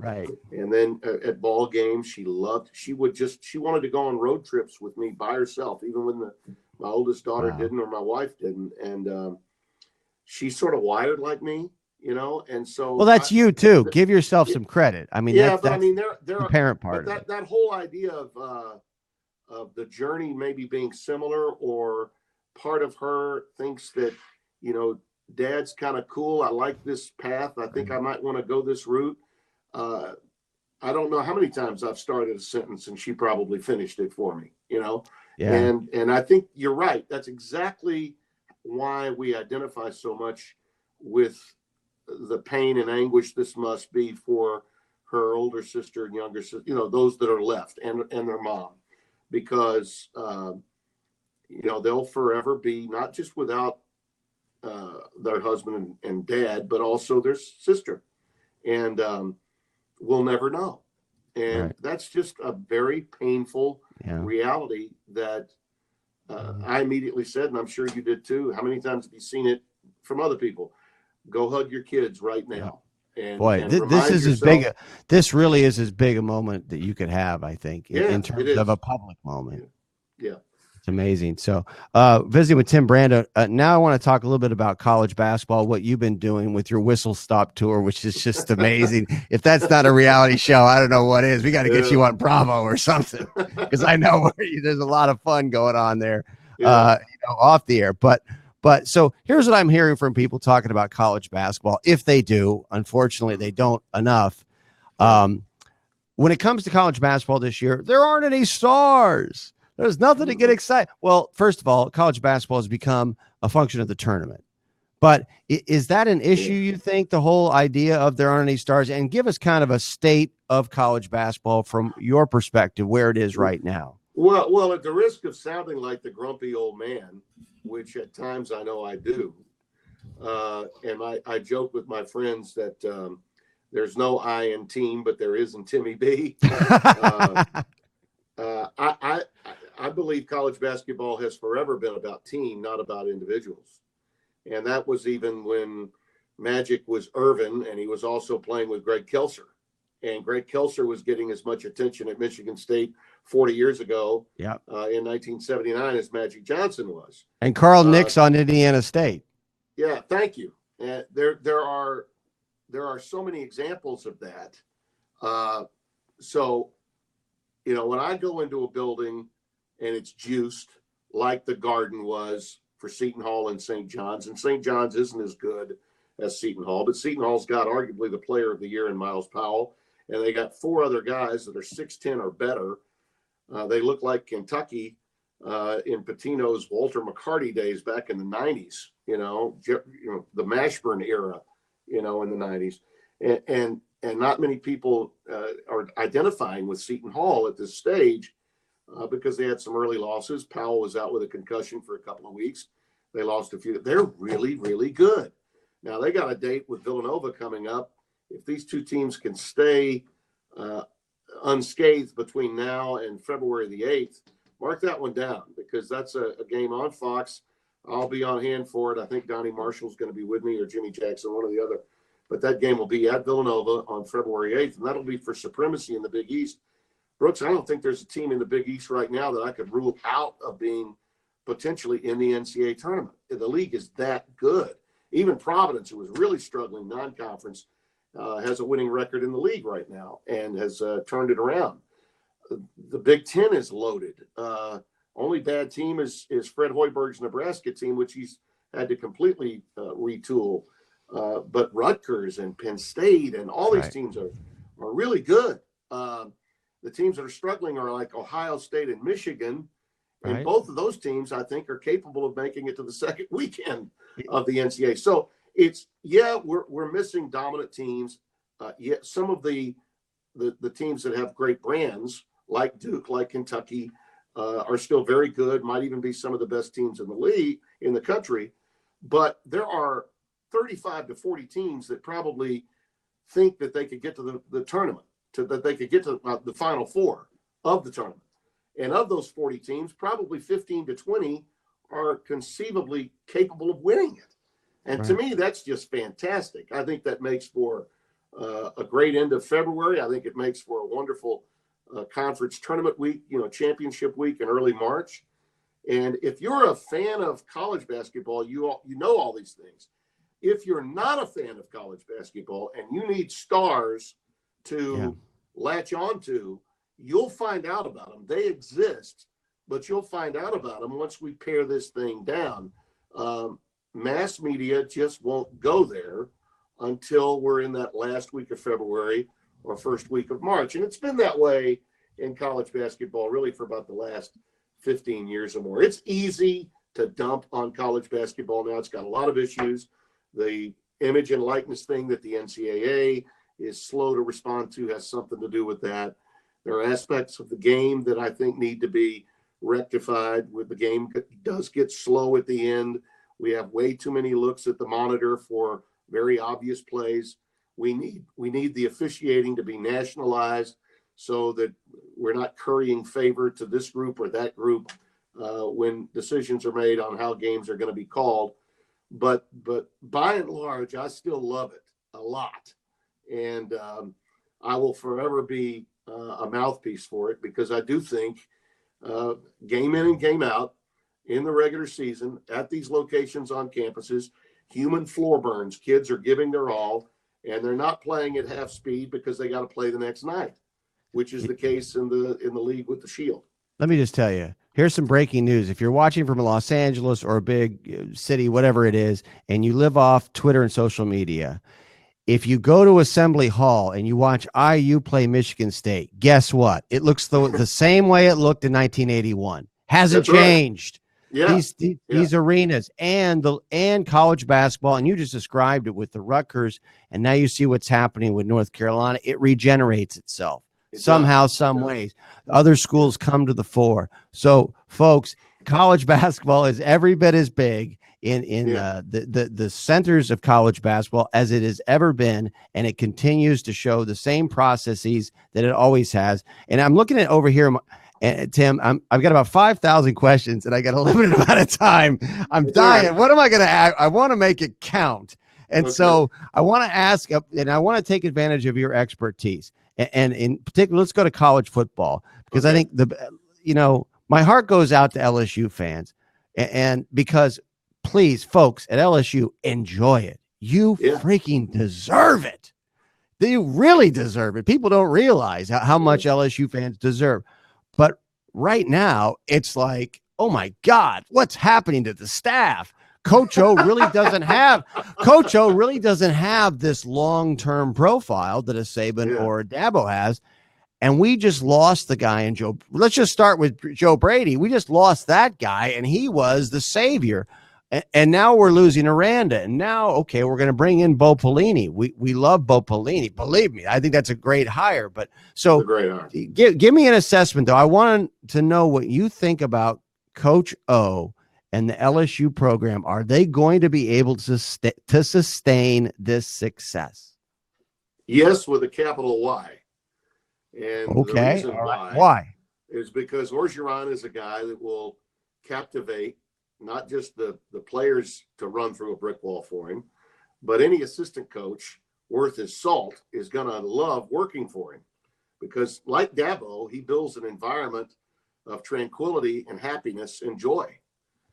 Speaker 3: then at ball games she wanted to go on road trips with me by herself, even when my oldest daughter didn't, or my wife didn't, and she's sort of wired like me, and so
Speaker 1: that's you too. Give yourself some credit. I mean,
Speaker 3: they're
Speaker 1: the parent part
Speaker 3: of that whole idea of the journey maybe being similar, or part of her thinks that, Dad's kind of cool. I like this path. I think I might want to go this route. I don't know how many times I've started a sentence and she probably finished it for me,
Speaker 1: Yeah.
Speaker 3: And I think you're right. That's exactly why we identify so much with the pain and anguish this must be for her older sister and younger sister, those that are left and their mom, because, they'll forever be not just without their husband and dad, but also their sister. And we'll never know. And
Speaker 1: Right.
Speaker 3: that's just a very painful reality that I immediately said, and I'm sure you did too. How many times have you seen it from other people? Go hug your kids right now. And,
Speaker 1: Boy,
Speaker 3: and
Speaker 1: this
Speaker 3: remind
Speaker 1: is
Speaker 3: yourself,
Speaker 1: this really is as big a moment that you could have, I think,
Speaker 3: Yeah,
Speaker 1: in
Speaker 3: it
Speaker 1: terms
Speaker 3: is.
Speaker 1: of a public moment.
Speaker 3: Yeah.
Speaker 1: It's amazing. So, visiting with Tim Brando. Now I want to talk a little bit about college basketball, what you've been doing with your Whistle Stop tour, which is just amazing. If that's not a reality show, I don't know what is. We got to get you on Bravo or something, because I know there's a lot of fun going on there, off the air. But so here's what I'm hearing from people talking about college basketball. If they do, unfortunately, they don't enough. When it comes to college basketball this year, there aren't any stars. There's nothing to get excited. Well, first of all, college basketball has become a function of the tournament. But is that an issue, you think, the whole idea of there aren't any stars? And give us kind of a state of college basketball from your perspective, where it is right now.
Speaker 3: Well, at the risk of sounding like the grumpy old man, which at times I know I do, and I joke with my friends that there's no I in team, but there is in Timmy B. I believe college basketball has forever been about team, not about individuals. And that was even when Magic was Irvin, and he was also playing with Greg Kelser. And Greg Kelser was getting as much attention at Michigan State 40 years ago in 1979 as Magic Johnson was.
Speaker 1: And Carl Nix on Indiana State.
Speaker 3: Yeah, thank you. And there are so many examples of that. So, when I go into a building and it's juiced like the Garden was for Seton Hall and St. John's, and St. John's isn't as good as Seton Hall, but Seton Hall's got arguably the player of the year in Miles Powell, and they got 4 other guys that are 6'10" or better. They look like Kentucky in Pitino's Walter McCarty days back in the 90s, the Mashburn era, in the 90s. And not many people are identifying with Seton Hall at this stage because they had some early losses. Powell was out with a concussion for a couple of weeks. They lost a few. They're really, really good. Now, they got a date with Villanova coming up. If these two teams can stay unscathed between now and February the 8th, mark that one down, because that's a game on Fox. I'll be on hand for it. I think Donnie Marshall's going to be with me, or Jimmy Jackson, one or the other. But that game will be at Villanova on February 8th, and that'll be for supremacy in the Big East. Brooks, I don't think there's a team in the Big East right now that I could rule out of being potentially in the NCAA tournament. The league is that good. Even Providence, who was really struggling non-conference, has a winning record in the league right now and has turned it around. The Big Ten is loaded. Only bad team is Fred Hoiberg's Nebraska team, which he's had to completely retool. But Rutgers and Penn State and all these teams are really good. The teams that are struggling are like Ohio State and Michigan. And both of those teams, I think, are capable of making it to the second weekend of the NCAA. So it's, we're missing dominant teams. Yet some of the teams that have great brands, like Duke, like Kentucky, are still very good, might even be some of the best teams in the league, in the country. But there are 35 to 40 teams that probably think that they could get to the tournament, that they could get to the Final Four of the tournament. And of those 40 teams, probably 15 to 20 are conceivably capable of winning it. And to me, that's just fantastic. I think that makes for a great end of February. I think it makes for a wonderful conference tournament week, championship week in early March. And if you're a fan of college basketball, you know all these things. If you're not a fan of college basketball and you need stars to latch onto, you'll find out about them. They exist, but you'll find out about them once we pare this thing down. Mass media just won't go there until we're in that last week of February or first week of March. And it's been that way in college basketball really for about the last 15 years or more. It's easy to dump on college basketball now. It's got a lot of issues. The image and likeness thing that the NCAA is slow to respond to has something to do with that. There are aspects of the game that I think need to be rectified. With the game does get slow at the end. We have way too many looks at the monitor for very obvious plays. We need the officiating to be nationalized so that we're not currying favor to this group or that group when decisions are made on how games are going to be called. But by and large, I still love it a lot. And I will forever be a mouthpiece for it, because I do think game in and game out in the regular season at these locations on campuses, human floor burns. Kids are giving their all, and they're not playing at half speed because they got to play the next night, which is the case in the league with the Shield.
Speaker 1: Let me just tell you, here's some breaking news. If you're watching from Los Angeles or a big city, whatever it is, and you live off Twitter and social media, if you go to Assembly Hall and you watch IU play Michigan State, guess what? It looks the same way it looked in 1981. Hasn't
Speaker 3: That's
Speaker 1: changed.
Speaker 3: Right. Yeah.
Speaker 1: These arenas and college basketball, and you just described it with the Rutgers, and now you see what's happening with North Carolina. It regenerates itself somehow, some ways. Other schools come to the fore. So, folks, college basketball is every bit as big in the centers of college basketball as it has ever been, and it continues to show the same processes that it always has. And I'm looking at over here. And Tim, I've got about 5,000 questions, and I got a limited amount of time. I'm dying. Right. What am I going to ask? I want to make it count. And so I want to ask, and I want to take advantage of your expertise. And in particular, let's go to college football, because I think my heart goes out to LSU fans, and because please, folks at LSU, enjoy it. You freaking deserve it. You really deserve it. People don't realize how much LSU fans deserve. But right now, it's like, oh my God, what's happening to the staff? Coach O really doesn't have this long-term profile that a Saban or a Dabo has. And we just lost the guy in Joe. Let's just start with Joe Brady. We just lost that guy, and he was the savior. And now we're losing Aranda. And now, okay, we're going to bring in Bo Pelini. We love Bo Pelini. Believe me, I think that's a great hire. But so give me an assessment, though. I want to know what you think about Coach O and the LSU program. Are they going to be able to sustain this success?
Speaker 3: Yes, with a capital Y. And the reason
Speaker 1: why
Speaker 3: is because Orgeron is a guy that will captivate not just the players to run through a brick wall for him, but any assistant coach worth his salt is going to love working for him, because like Dabo, he builds an environment of tranquility and happiness and joy.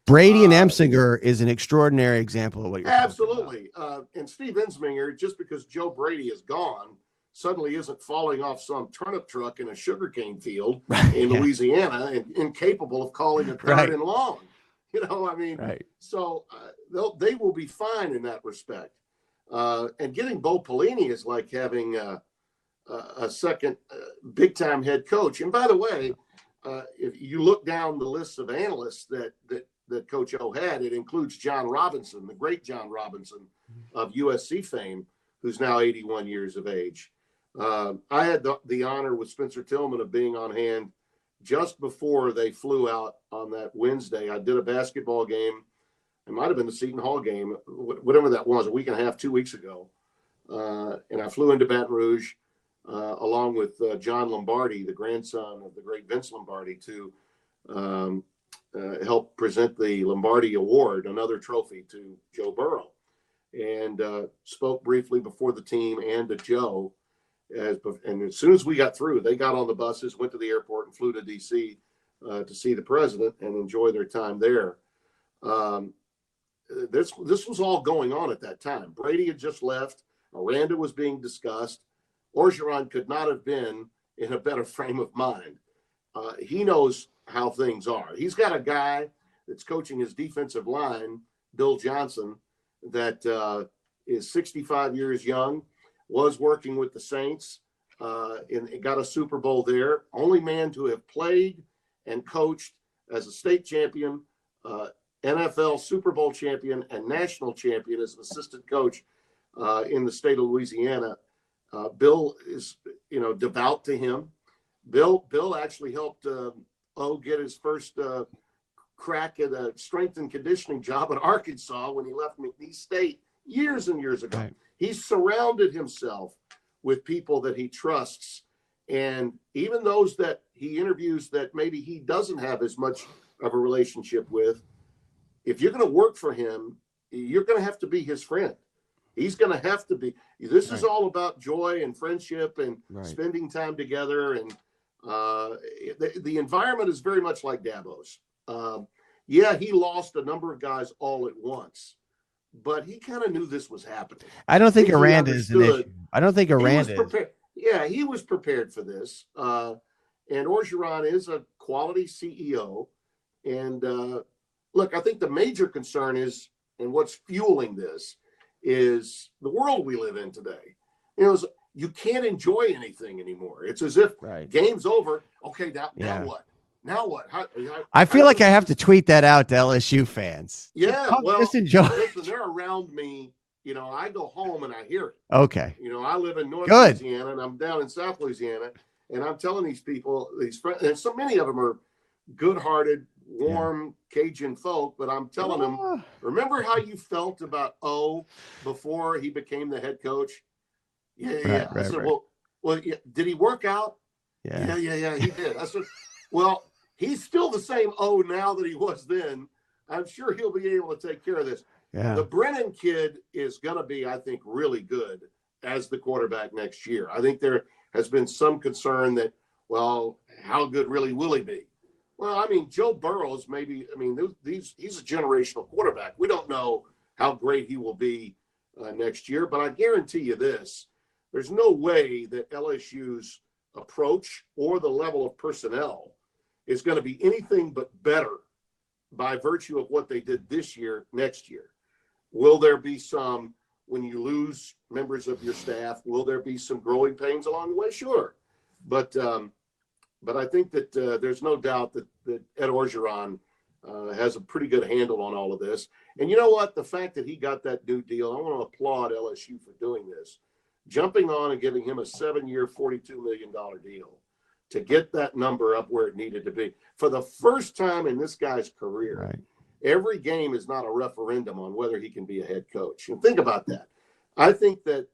Speaker 1: Brady and Emsinger is an extraordinary example of what you're
Speaker 3: absolutely. And Steve Ensminger, just because Joe Brady is gone, suddenly isn't falling off some turnip truck in a sugarcane field in Louisiana and incapable of calling a third and long. So they will be fine in that respect. And getting Bo Pelini is like having a second big-time head coach. And by the way, if you look down the list of analysts that Coach O had, it includes John Robinson, the great John Robinson of USC fame, who's now 81 years of age. I had the honor with Spencer Tillman of being on hand just before they flew out on that Wednesday. I did a basketball game. It might have been the Seton Hall game, whatever that was, a week and a half, 2 weeks ago. And I flew into Baton Rouge along with John Lombardi, the grandson of the great Vince Lombardi, to help present the Lombardi Award, another trophy, to Joe Burrow. And spoke briefly before the team and to Joe. And as soon as we got through, they got on the buses, went to the airport, and flew to D.C. To see the president and enjoy their time there. This was all going on at that time. Brady had just left. Aranda was being discussed. Orgeron could not have been in a better frame of mind. He knows how things are. He's got a guy that's coaching his defensive line, Bill Johnson, that is 65 years young, was working with the Saints, and got a Super Bowl there. Only man to have played and coached as a state champion, NFL Super Bowl champion, and national champion as an assistant coach in the state of Louisiana. Bill is, devout to him. Bill actually helped get his first crack at a strength and conditioning job at Arkansas when he left McNeese State years and years ago. Right. He's surrounded himself with people that he trusts, and even those that he interviews that maybe he doesn't have as much of a relationship with. If you're going to work for him, you're going to have to be his friend. He's going to have to be. This is all about joy and friendship and spending time together. And the environment is very much like Dabo's. He lost a number of guys all at once, but he kind of knew this was happening.
Speaker 1: I don't think Aranda is an issue. I don't think Aranda is.
Speaker 3: Yeah, he was prepared for this. And Orgeron is a quality CEO. And look, I think the major concern is, and what's fueling this, is the world we live in today. You can't enjoy anything anymore. It's as if game's over. Okay, now what? Now what?
Speaker 1: I feel like I have to tweet that out to LSU fans.
Speaker 3: Yeah,
Speaker 1: just enjoy.
Speaker 3: Listen, they're around me. I go home and I hear it.
Speaker 1: Okay.
Speaker 3: I live in North Louisiana and I'm down in South Louisiana, and I'm telling these people, these friends, and so many of them are good-hearted, warm Cajun folk, but I'm telling them, remember how you felt about before he became the head coach? Yeah. I said, well, did he work out? Yeah, he did. I said, well, he's still the same now that he was then. I'm sure he'll be able to take care of this. Yeah. The Brennan kid is going to be, I think, really good as the quarterback next year. I think there has been some concern that, well, how good really will he be? Well, Joe Burrow he's a generational quarterback. We don't know how great he will be next year, but I guarantee you this, there's no way that LSU's approach or the level of personnel is going to be anything but better by virtue of what they did this year, next year. Will there be some, when you lose members of your staff, will there be some growing pains along the way? Sure. But I think that there's no doubt that Ed Orgeron has a pretty good handle on all of this. And you know what? The fact that he got that new deal, I want to applaud LSU for doing this. Jumping on and giving him a 7-year, $42 million deal to get that number up where it needed to be. For the first time in this guy's career, every game is not a referendum on whether he can be a head coach. And think about that. I think that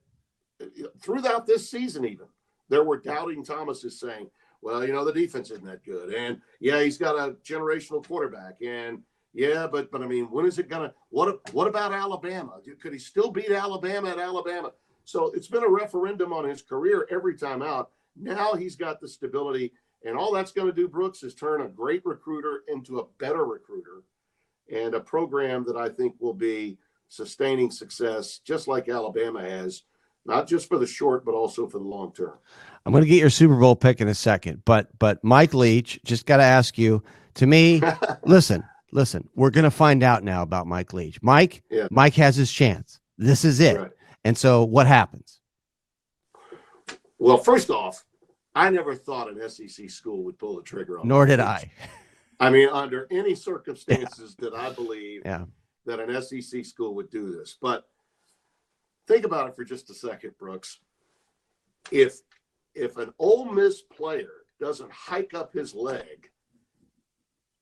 Speaker 3: throughout this season even, there were doubting Thomases saying, well, the defense isn't that good. And, he's got a generational quarterback. And, but when is it going to – what about Alabama? Could he still beat Alabama at Alabama? So it's been a referendum on his career every time out. Now he's got the stability. And all that's going to do, Brooks, is turn a great recruiter into a better recruiter and a program that I think will be sustaining success, just like Alabama has, not just for the short, but also for the long term.
Speaker 1: I'm going to get your Super Bowl pick in a second, but Mike Leach, just got to ask you, to me, listen, we're going to find out now about Mike Leach. Mike has his chance. This is it. Right. And so what happens?
Speaker 3: Well, first off, I never thought an SEC school would pull the trigger on.
Speaker 1: Nor did I.
Speaker 3: Under any circumstances did I believe that an SEC school would do this. But think about it for just a second, Brooks. If an Ole Miss player doesn't hike up his leg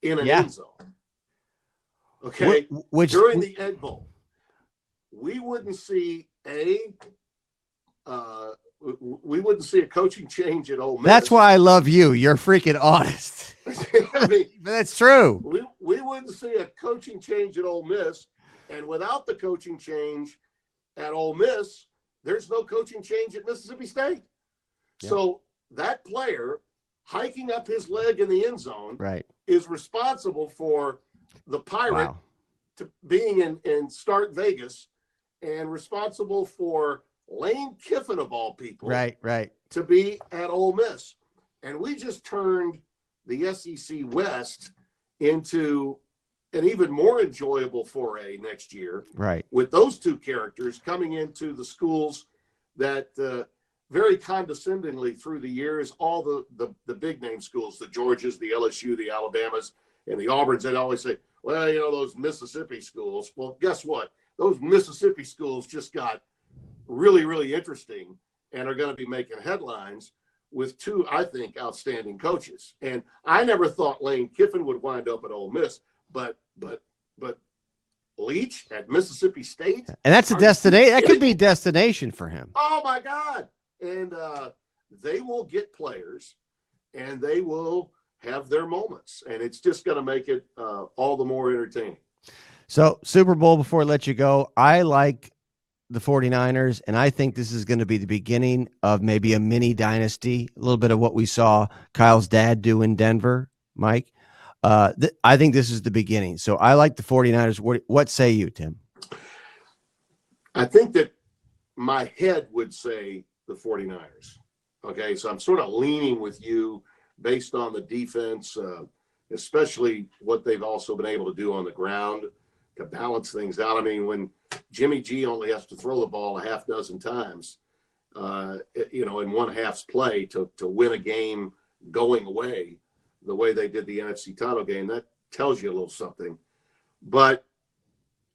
Speaker 3: in an end zone, during the Egg Bowl, we wouldn't see we wouldn't see a coaching change at Ole Miss.
Speaker 1: That's why I love you. You're freaking honest. That's true.
Speaker 3: We wouldn't see a coaching change at Ole Miss, and without the coaching change at Ole Miss, there's no coaching change at Mississippi State. Yeah. So that player hiking up his leg in the end zone is responsible for the Pirate to being in Start Vegas, and responsible for Lane Kiffin, of all people, to be at Ole Miss. And we just turned the SEC West into an even more enjoyable foray next year, with those two characters coming into the schools that very condescendingly through the years, all the big name schools, the Georgias, the LSU, the Alabamas, and the Auburns, they'd always say, well, you know, those Mississippi schools. Well, guess what? Those Mississippi schools just got really, really interesting and are going to be making headlines with two, I think, outstanding coaches. And I never thought Lane Kiffin would wind up at Ole Miss, but Leach at Mississippi State.
Speaker 1: And that's a destination. That could be destination for him.
Speaker 3: Oh my God. And they will get players and they will have their moments. And it's just going to make it all the more entertaining.
Speaker 1: So Super Bowl, before I let you go, I like the 49ers, and I think this is going to be the beginning of maybe a mini dynasty, a little bit of what we saw Kyle's dad do in Denver, Mike. I think this is the beginning. So I like the 49ers. What say you, Tim?
Speaker 3: I think that my head would say the 49ers. Okay, so I'm sort of leaning with you based on the defense, especially what they've also been able to do on the ground to balance things out. I mean, when Jimmy G only has to throw the ball a half dozen times, you know, in one half's play to win a game going away, the way they did the NFC title game, that tells you a little something. But,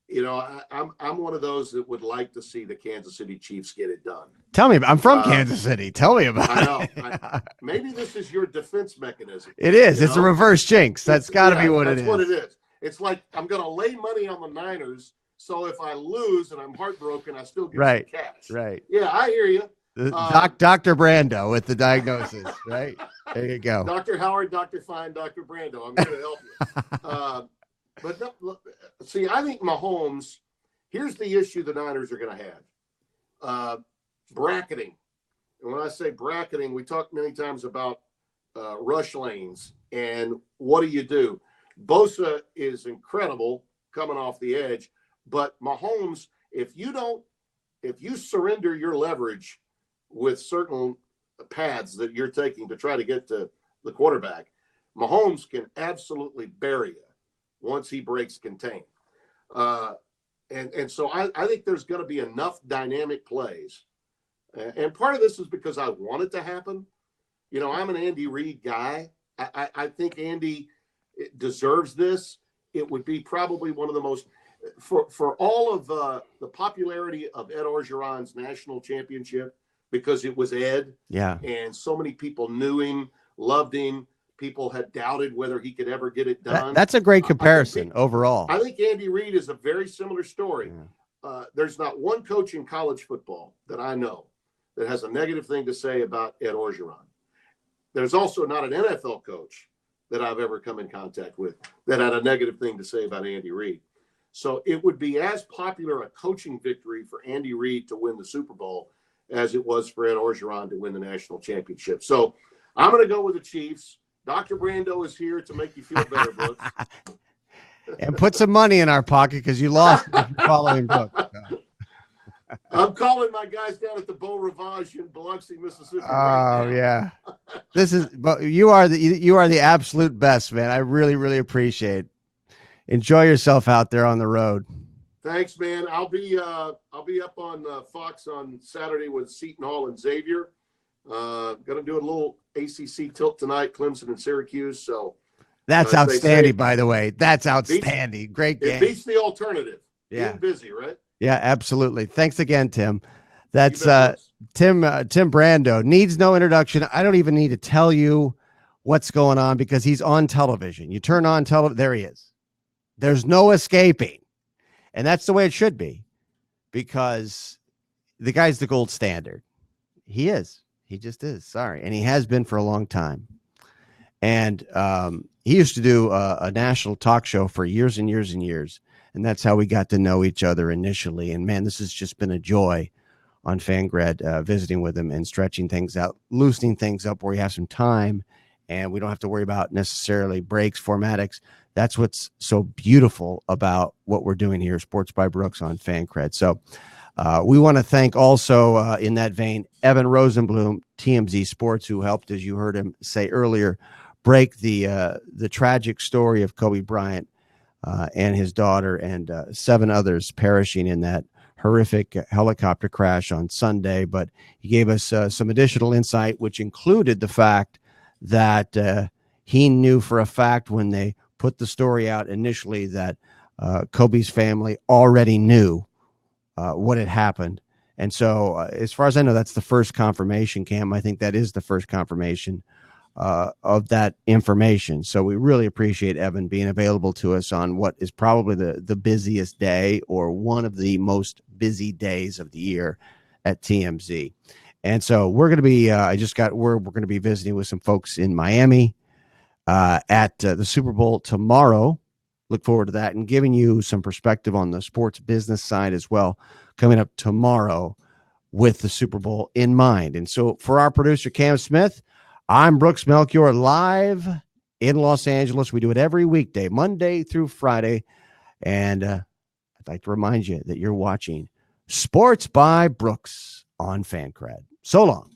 Speaker 3: you know, I'm one of those that would like to see the Kansas City Chiefs get it done.
Speaker 1: Tell me, I'm from Kansas City. Tell me about
Speaker 3: it.
Speaker 1: I
Speaker 3: know. Maybe this is your defense mechanism.
Speaker 1: It is. It's a reverse jinx. That's got to be what it is.
Speaker 3: That's what it is. It's like I'm going to lay money on the Niners, so if I lose and I'm heartbroken, I still get some cash.
Speaker 1: Right.
Speaker 3: Yeah, I hear you.
Speaker 1: Dr. Brando with the diagnosis, right? There you go.
Speaker 3: Dr. Howard, Dr. Fine, Dr. Brando. I'm going to help you. But no, see, I think Mahomes, here's the issue the Niners are going to have. Bracketing. And when I say bracketing, we talked many times about rush lanes. And what do? Bosa is incredible coming off the edge, but Mahomes, if you surrender your leverage with certain paths that you're taking to try to get to the quarterback, Mahomes can absolutely bury you once he breaks contain. And so I think there's going to be enough dynamic plays. And part of this is because I want it to happen. You know, I'm an Andy Reid guy. I think Andy deserves this. It would be probably one of the most, for all of the popularity of Ed Orgeron's national championship, because it was Ed.
Speaker 1: Yeah.
Speaker 3: And so many people knew him, loved him. People had doubted whether he could ever get it done.
Speaker 1: That's a great comparison overall.
Speaker 3: I think Andy Reid is a very similar story. Yeah. There's not one coach in college football that I know that has a negative thing to say about Ed Orgeron. There's also not an NFL coach that I've ever come in contact with that had a negative thing to say about Andy Reid. So it would be as popular a coaching victory for Andy Reid to win the Super Bowl as it was for Ed Orgeron to win the national championship. So I'm going to go with the Chiefs. Dr. Brando is here to make you feel better, Brooks.
Speaker 1: And put some money in our pocket because you lost the following book.
Speaker 3: I'm calling my guys down at the Beau Rivage in Biloxi, Mississippi.
Speaker 1: Oh yeah, but you are the absolute best, man. I really, really appreciate it. Enjoy yourself out there on the road.
Speaker 3: Thanks, man. I'll be up on Fox on Saturday with Seton Hall and Xavier. Going to do a little ACC tilt tonight, Clemson and Syracuse. So
Speaker 1: that's outstanding, by the way. That's outstanding. Great game.
Speaker 3: It beats the alternative.
Speaker 1: Yeah,
Speaker 3: being busy, right?
Speaker 1: Yeah, absolutely. Thanks again, Tim. That's Tim Brando. Needs no introduction. I don't even need to tell you what's going on because he's on television. You turn on television, there he is. There's no escaping. And that's the way it should be because the guy's the gold standard. He is. He just is. Sorry. And he has been for a long time. And he used to do a national talk show for years and years and years. And that's how we got to know each other initially. And man, this has just been a joy on Fancred, visiting with him and stretching things out, loosening things up where you have some time and we don't have to worry about necessarily breaks, formatics. That's what's so beautiful about what we're doing here, Sports by Brooks on Fancred. So we want to thank also in that vein, Evan Rosenblum, TMZ Sports, who helped, as you heard him say earlier, break the tragic story of Kobe Bryant and his daughter and 7 others perishing in that horrific helicopter crash on Sunday, but he gave us some additional insight, which included the fact that he knew for a fact when they put the story out initially that Kobe's family already knew what had happened. And so as far as I know, that's the first confirmation, Cam. I think that is the first confirmation of that information. So we really appreciate Evan being available to us on what is probably the busiest day, or one of the most busy days of the year at TMZ. And so we're going to be, I just got word, we're going to be visiting with some folks in Miami at the Super Bowl tomorrow. Look forward to that, and giving you some perspective on the sports business side as well, coming up tomorrow with the Super Bowl in mind. And so for our producer, Cam Smith, I'm Brooks Melchior, live in Los Angeles. We do it every weekday, Monday through Friday. And I'd like to remind you that you're watching Sports by Brooks on Fancred. So long.